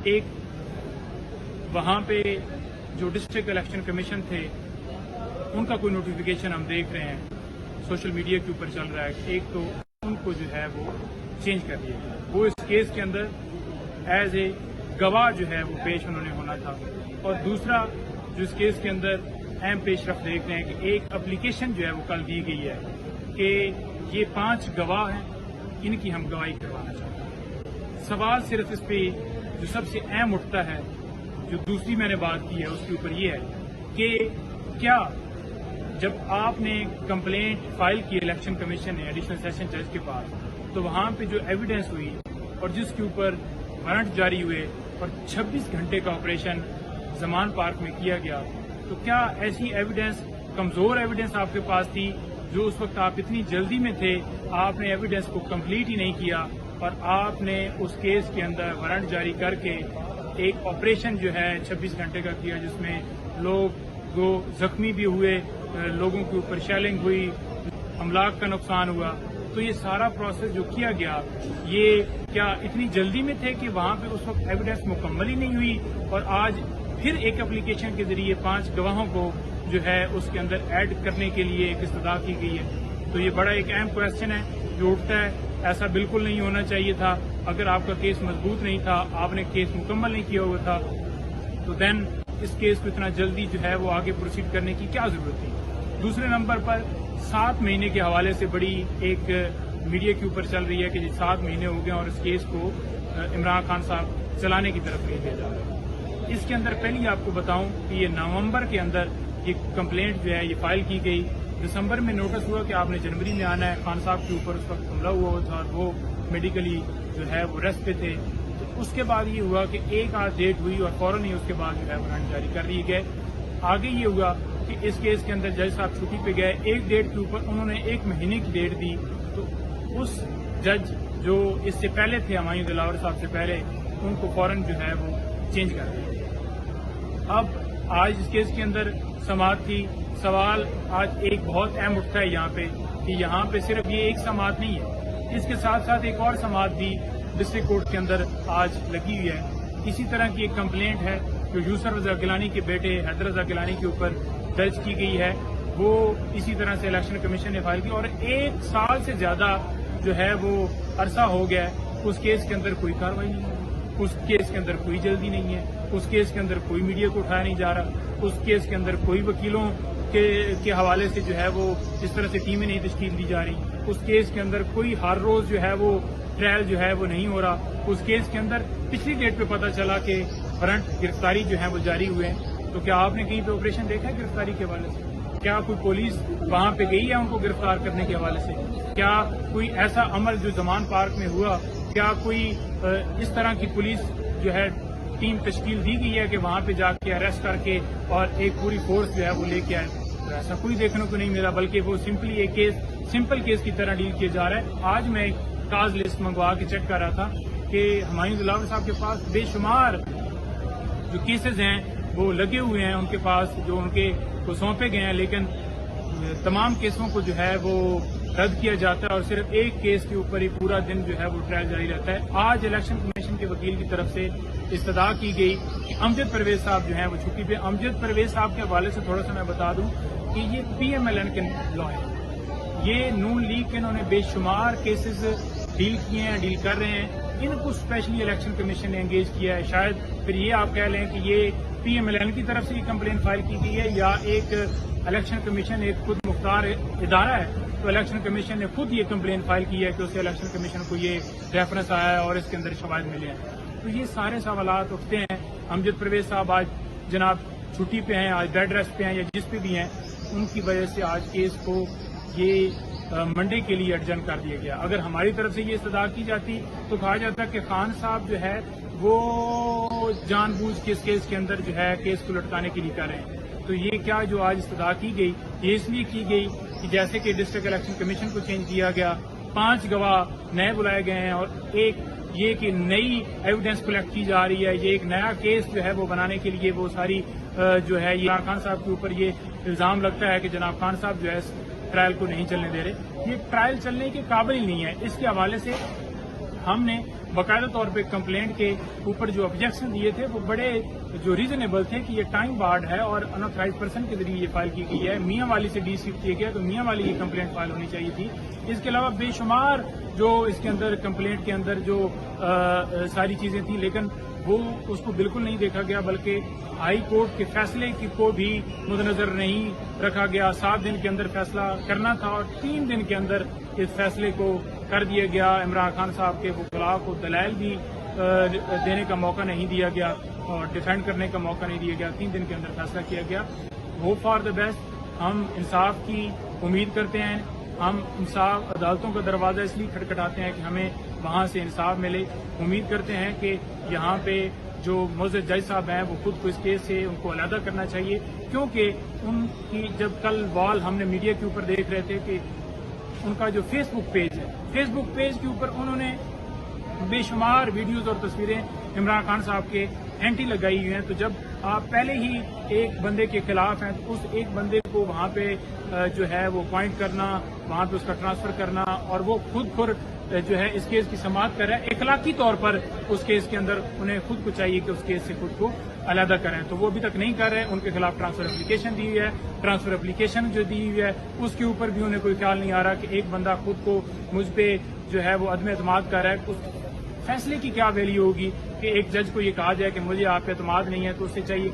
ایک وہاں پہ جو ڈسٹرکٹ الیکشن کمیشن تھے ان کا کوئی نوٹیفیکیشن ہم دیکھ رہے ہیں سوشل میڈیا کے اوپر چل رہا ہے. ایک تو ان کو جو ہے وہ چینج کر دیا گیا. وہ اس کیس کے اندر ایز اے گواہ جو ہے وہ پیش انہوں نے ہونا تھا. اور دوسرا جو اس کیس کے اندر اہم پیش رفت دیکھ رہے ہیں کہ ایک اپلیکیشن جو ہے وہ کل دی گئی ہے کہ یہ 5 گواہ ہیں, ان کی ہم گواہی کروانا چاہتے ہیں. سوال صرف اس پہ جو سب سے اہم اٹھتا ہے, جو دوسری میں نے بات کی ہے اس کے اوپر یہ ہے کہ کیا جب آپ نے کمپلینٹ فائل کی الیکشن کمیشن نے ایڈیشنل سیشن جج کے پاس, تو وہاں پہ جو ایویڈنس ہوئی اور جس کے اوپر وارنٹ جاری ہوئے اور 26 گھنٹے کا آپریشن زمان پارک میں کیا گیا, تو کیا ایسی ایویڈنس, کمزور ایویڈنس آپ کے پاس تھی جو اس وقت آپ اتنی جلدی میں تھے, آپ نے ایویڈنس کو کمپلیٹ ہی نہیں کیا اور آپ نے اس کیس کے اندر وارنٹ جاری کر کے ایک آپریشن جو ہے 26 گھنٹے کا کیا جس میں لوگ زخمی بھی ہوئے, لوگوں کے اوپر شیلنگ ہوئی, املاک کا نقصان ہوا. تو یہ سارا پروسیس جو کیا گیا یہ کیا اتنی جلدی میں تھے کہ وہاں پہ اس وقت ایویڈنس مکمل ہی نہیں ہوئی اور آج پھر ایک اپلیکیشن کے ذریعے 5 گواہوں کو جو ہے اس کے اندر ایڈ کرنے کے لیے ایک استدعا کی گئی ہے. تو یہ بڑا ایک اہم کوشچن ہے جو اٹھتا ہے. ایسا بالکل نہیں ہونا چاہیے تھا. اگر آپ کا کیس مضبوط نہیں تھا, آپ نے کیس مکمل نہیں کیا ہوا تھا, تو دین اس کیس کو اتنا جلدی جو ہے وہ آگے پروسیڈ کرنے کی کیا ضرورت تھی. دوسرے نمبر پر 7 مہینے کے حوالے سے بڑی ایک میڈیا کے اوپر چل رہی ہے کہ 7 مہینے ہو گئے اور اس کیس کو عمران خان صاحب چلانے کی طرف لے جا رہے ہیں. اس کے اندر پہلی آپ کو بتاؤں کہ یہ نومبر کے اندر یہ کمپلینٹ جو ہے یہ فائل کی گئی. دسمبر میں نوٹس ہوا کہ آپ نے جنوری میں آنا ہے. خان صاحب کے اوپر اس وقت حملہ ہوا تھا اور وہ میڈیکلی جو ہے وہ ریسٹ پہ تھے. تو اس کے بعد یہ ہوا کہ ایک آدھ ڈیٹ ہوئی اور فوراً ہی اس کے بعد جو ہے وارنٹ جاری کر دیے گئے. آگے یہ ہوا کہ اس کیس کے اندر جج صاحب چھٹی پہ گئے. ایک ڈیٹ کے اوپر انہوں نے 1 مہینے کی ڈیٹ دی, تو اس جج جو اس سے پہلے تھے ہمایوں دلاور صاحب سے پہلے, ان کو فوراً جو ہے وہ چینج کر دیا. اب آج اس کیس کے اندر سماعت کی سوال آج ایک بہت اہم اٹھتا ہے یہاں پہ کہ یہاں پہ صرف یہ ایک سماعت نہیں ہے, اس کے ساتھ ساتھ ایک اور سماعت بھی ڈسٹرکٹ کورٹ کے اندر آج لگی ہوئی ہے. اسی طرح کی ایک کمپلینٹ ہے جو یوسف رضا گیلانی کے بیٹے حیدر رضا گیلانی کے اوپر درج کی گئی ہے. وہ اسی طرح سے الیکشن کمیشن نے فائل کی اور 1 سال سے زیادہ جو ہے وہ عرصہ ہو گیا ہے. اس کیس کے اندر کوئی کارروائی نہیں ہے, اس کیس کے اندر کوئی جلدی نہیں ہے, اس کیس کے اندر کوئی میڈیا کو اٹھایا نہیں جا رہا, اس کیس کے اندر کوئی وکیلوں کے حوالے سے جو ہے وہ اس طرح سے ٹیمیں نہیں تشکیل دی جا رہی, اس کیس کے اندر کوئی ہر روز جو ہے وہ ٹرائل جو ہے وہ نہیں ہو رہا. اس کیس کے اندر پچھلی ڈیٹ پہ پتہ چلا کہ وارنٹ گرفتاری جو ہے وہ جاری ہوئے ہیں. تو کیا آپ نے کہیں پہ آپریشن دیکھا ہے گرفتاری کے حوالے سے؟ کیا کوئی پولیس وہاں پہ گئی ہے ان کو گرفتار کرنے کے حوالے سے؟ کیا کوئی ایسا عمل جو زمان پارک میں ہوا, کیا کوئی اس طرح کی پولیس جو ہے ٹیم تشکیل دی گئی ہے کہ وہاں پہ جا کے اریسٹ کر کے اور ایک پوری فورس جو ہے وہ لے کے آئے؟ ایسا کوئی دیکھنے کو نہیں ملا, بلکہ وہ سمپلی ایک کیس سمپل کیس کی طرح ڈیل کیا جا رہا ہے. آج میں کاز لسٹ منگوا کے چیک کر رہا تھا کہ ہمایوں دلاور صاحب کے پاس بے شمار جو کیسز ہیں وہ لگے ہوئے ہیں ان کے پاس, جو ان کے کو سونپے گئے ہیں, لیکن تمام کیسوں کو جو ہے وہ رد کیا جاتا ہے اور صرف ایک کیس کے اوپر ہی پورا دن جو ہے وہ ٹرائل جاری رہتا ہے. آج الیکشن کمیشن کے وکیل کی طرف سے استدعا کی گئی کہ امجد پرویز صاحب جو ہیں وہ چھٹی پہ. امجد پرویز صاحب کے حوالے سے تھوڑا سا میں بتا دوں کہ یہ PMLN کے لا ہے, یہ نون لیگ کے انہوں نے بے شمار کیسز ڈیل کیے ہیں, ڈیل کر رہے ہیں. ان کو اسپیشلی الیکشن کمیشن نے انگیج کیا ہے. شاید پھر یہ آپ کہہ لیں کہ یہ PMLN کی طرف سے یہ کمپلین فائل کی گئی ہے یا ایک الیکشن کمیشن ایک خود مختار ادارہ ہے, تو الیکشن کمیشن نے خود یہ کمپلین فائل کی ہے کہ اسے الیکشن کمیشن کو یہ ریفرنس آیا ہے اور اس کے اندر شواہد ملے ہیں. تو یہ سارے سوالات اٹھتے ہیں. امجد پرویز صاحب آج جناب چھٹی پہ ہیں, آج بیڈ ریسٹ پہ ہیں یا جس پہ بھی ہیں, ان کی وجہ سے آج کیس کو یہ منڈے کے لیے ایڈجن کر دیا گیا. اگر ہماری طرف سے یہ استدعا کی جاتی تو کہا جاتا کہ خان صاحب جو ہے وہ جان بوجھ کے اس کیس کے اندر جو ہے کیس کو لٹکانے کے لیے کر رہے ہیں. تو یہ کیا جو آج استدعا کی گئی یہ اس لیے کی گئی کہ جیسے کہ ڈسٹرکٹ الیکشن کمیشن کو چینج کیا گیا, 5 گواہ نئے بلائے گئے ہیں اور ایک یہ کہ نئی ایویڈنس کلیکٹ کی جا رہی ہے, یہ ایک نیا کیس جو ہے وہ بنانے کے لیے وہ ساری جو ہے یہ خان صاحب کے اوپر یہ الزام لگتا ہے کہ جناب خان صاحب جو ہے ٹرائل کو نہیں چلنے دے رہے. یہ ٹرائل چلنے کے قابل ہی نہیں ہے. اس کے حوالے سے ہم نے باقاعدہ طور پہ کمپلینٹ کے اوپر جو آبجیکشن دیے تھے وہ بڑے جو ریزنیبل تھے کہ یہ ٹائم بارڈ ہے اور انآتھرائز پرسن کے ذریعے یہ فائل کی گئی ہے. میاں والی سے ڈی شفٹ کیا گیا تو میاں والی یہ کمپلینٹ فائل ہونی چاہیے تھی. اس کے علاوہ بے شمار جو اس کے اندر کمپلینٹ کے اندر جو ساری چیزیں تھیں لیکن وہ اس کو بالکل نہیں دیکھا گیا بلکہ ہائی کورٹ کے فیصلے کو بھی مد نظر نہیں رکھا گیا. 7 دن کے اندر فیصلہ کرنا تھا اور 3 دن کے اندر اس فیصلے کو کر دیا گیا. عمران خان صاحب کے وکلاء کو دلائل بھی دینے کا موقع نہیں دیا گیا اور ڈیفینڈ کرنے کا موقع نہیں دیا گیا. 3 دن کے اندر فیصلہ کیا گیا. Hope for the best. ہم انصاف کی امید کرتے ہیں. ہم انصاف عدالتوں کا دروازہ اس لیے کھٹکھٹاتے ہیں کہ ہمیں وہاں سے انصاف ملے. امید کرتے ہیں کہ یہاں پہ جو معزز جج صاحب ہیں وہ خود کو اس کیس سے ان کو علیحدہ کرنا چاہیے کیونکہ ان کی جب کل وال ہم نے میڈیا کے اوپر دیکھ رہے تھے کہ ان کا جو فیس بک پیج ہے فیس بک پیج کے اوپر انہوں نے بے شمار ویڈیوز اور تصویریں عمران خان صاحب کے اینٹی لگائی ہوئی ہیں. تو جب آپ پہلے ہی ایک بندے کے خلاف ہیں تو اس ایک بندے کو وہاں پہ جو ہے وہ اپوائنٹ کرنا, وہاں پہ اس کا ٹرانسفر کرنا اور وہ خود جو ہے اس کیس کی سماعت کر رہا ہے, اخلاقی طور پر اس کیس کے اندر انہیں خود کو چاہیے کہ اس کیس سے خود کو علیحدہ کریں. تو وہ ابھی تک نہیں کر رہے. ان کے خلاف ٹرانسفر اپلیکیشن دی ہوئی ہے. ٹرانسفر اپلیکیشن جو دی ہوئی ہے اس کے اوپر بھی انہیں کوئی خیال نہیں آ رہا کہ ایک بندہ خود کو مجھ پہ جو ہے وہ عدم اعتماد کر رہا ہے. اس فیصلے کی کیا ویلیو ہوگی کہ ایک جج کو یہ کہا جائے کہ مجھے آپ پہ اعتماد نہیں ہے تو اس سے چاہیے